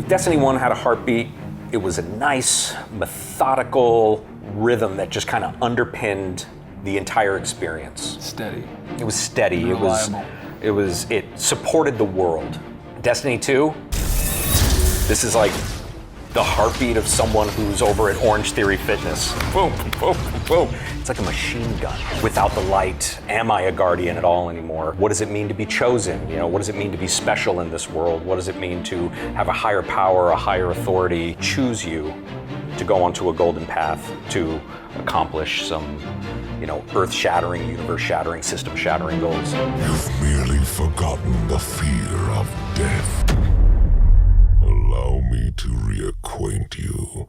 Destiny 1 had a heartbeat. It was a nice, methodical rhythm that just kind of underpinned the entire experience. Steady. It was steady. Reliable. It supported the world. Destiny 2, this is like the heartbeat of someone who's over at Orange Theory Fitness. Boom, boom, boom. It's like a machine gun. Without the light, am I a guardian at all anymore? What does it mean to be chosen? What does it mean to be special in this world? What does it mean to have a higher power, a higher authority choose you to go onto a golden path to accomplish some, earth-shattering, universe-shattering, system-shattering goals? You've merely forgotten the fear of death. Allow me to reacquaint you.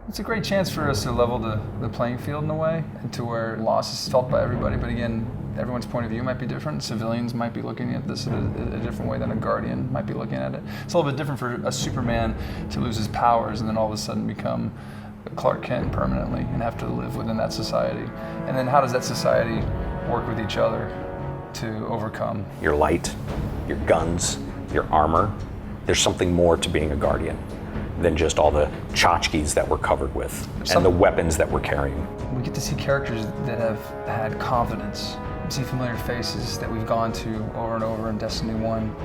It's a great chance for us to level the playing field in a way, and to where loss is felt by everybody. But again, everyone's point of view might be different. Civilians might be looking at this in a different way than a Guardian might be looking at it. It's a little bit different for a Superman to lose his powers and then all of a sudden become Clark Kent permanently and have to live within that society. And then how does that society work with each other to overcome? Your light, your guns, your armor. There's something more to being a Guardian than just all the tchotchkes that we're covered with and the weapons that we're carrying. We get to see characters that have had confidence, see familiar faces that we've gone to over and over in Destiny 1,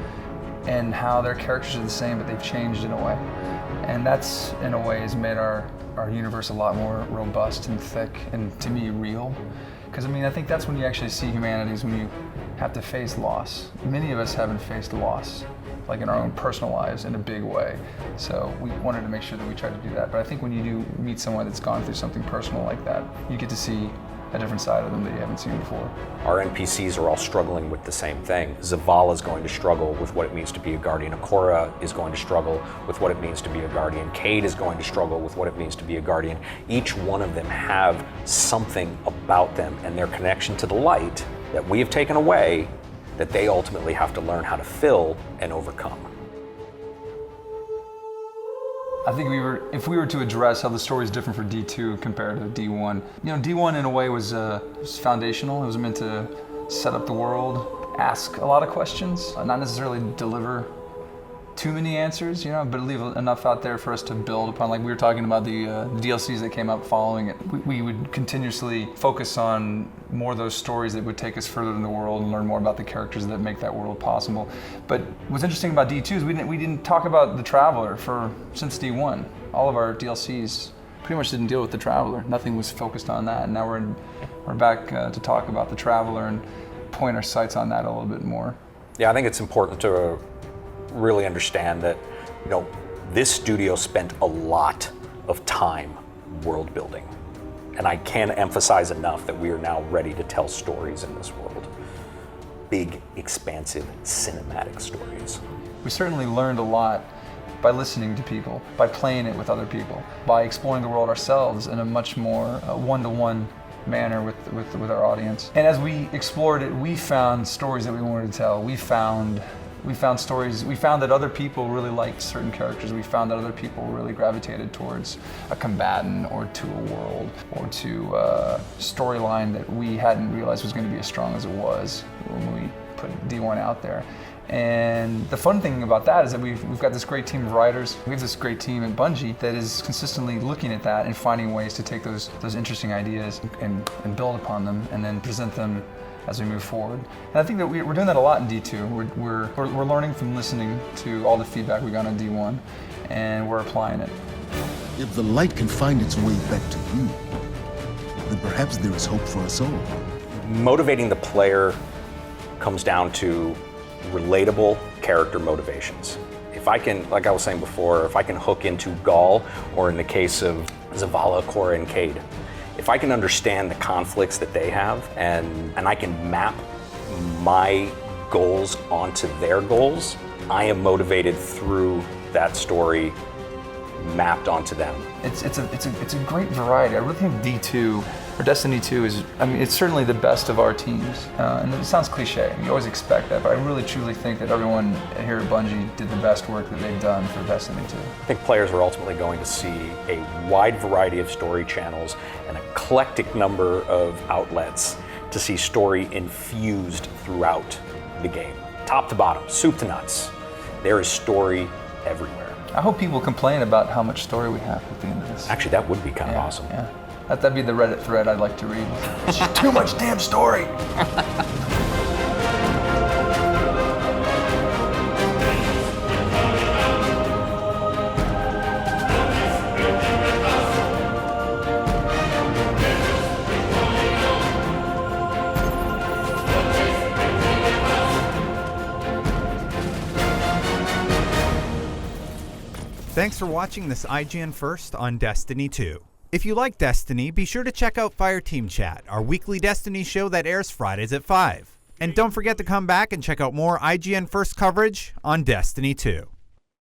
and how their characters are the same, but they've changed in a way. And that's, in a way, has made our universe a lot more robust and thick, and to me, real. Because I think that's when you actually see humanity, is when you have to face loss. Many of us haven't faced loss, like in our own personal lives, in a big way. So we wanted to make sure that we tried to do that. But I think when you do meet someone that's gone through something personal like that, you get to see a different side of them that you haven't seen before. Our NPCs are all struggling with the same thing. Zavala is going to struggle with what it means to be a Guardian. Akora is going to struggle with what it means to be a Guardian. Cade is going to struggle with what it means to be a Guardian. Each one of them have something about them and their connection to the light that we have taken away that they ultimately have to learn how to fill and overcome. I think if we were to address how the story is different for D2 compared to D1, D1 in a way was foundational. It was meant to set up the world, ask a lot of questions, not necessarily deliver too many answers, but leave enough out there for us to build upon. Like we were talking about the DLCs that came up following it. We would continuously focus on more of those stories that would take us further in the world and learn more about the characters that make that world possible. But what's interesting about D2 is we didn't talk about the Traveler since D1. All of our DLCs pretty much didn't deal with the Traveler. Nothing was focused on that. And now we're back to talk about the Traveler and point our sights on that a little bit more. Yeah, I think it's important to really understand that, this studio spent a lot of time world building. And I can't emphasize enough that we are now ready to tell stories in this world. Big, expansive, cinematic stories. We certainly learned a lot by listening to people, by playing it with other people, by exploring the world ourselves in a much more one-to-one manner with our audience. And as we explored it, we found stories that we wanted to tell. We found stories. We found that other people really liked certain characters. We found that other people really gravitated towards a combatant or to a world or to a storyline that we hadn't realized was going to be as strong as it was when we put D1 out there. And the fun thing about that is that we've got this great team of writers. We have this great team at Bungie that is consistently looking at that and finding ways to take those interesting ideas and build upon them and then present them as we move forward. And I think that we're doing that a lot in D2. We're learning from listening to all the feedback we got on D1, and we're applying it. If the light can find its way back to you, then perhaps there is hope for us all. Motivating the player comes down to relatable character motivations. If I can, like I was saying before, if I can hook into Ghaul, or in the case of Zavala, Akora, and Cade, if I can understand the conflicts that they have and I can map my goals onto their goals, I am motivated through that story mapped onto them. It's a great variety. I really think D2 or Destiny 2 is, it's certainly the best of our teams. And it sounds cliche, you always expect that, but I really truly think that everyone here at Bungie did the best work that they've done for Destiny 2. I think players are ultimately going to see a wide variety of story channels, an eclectic number of outlets to see story infused throughout the game. Top to bottom, soup to nuts, there is story everywhere. I hope people complain about how much story we have at the end of this. Actually, that would be kind of awesome. Yeah. That'd be the Reddit thread I'd like to read. It's just too much damn story. Thanks for watching this IGN First on Destiny 2. If you like Destiny, be sure to check out Fireteam Chat, our weekly Destiny show that airs Fridays at 5. And don't forget to come back and check out more IGN First coverage on Destiny 2.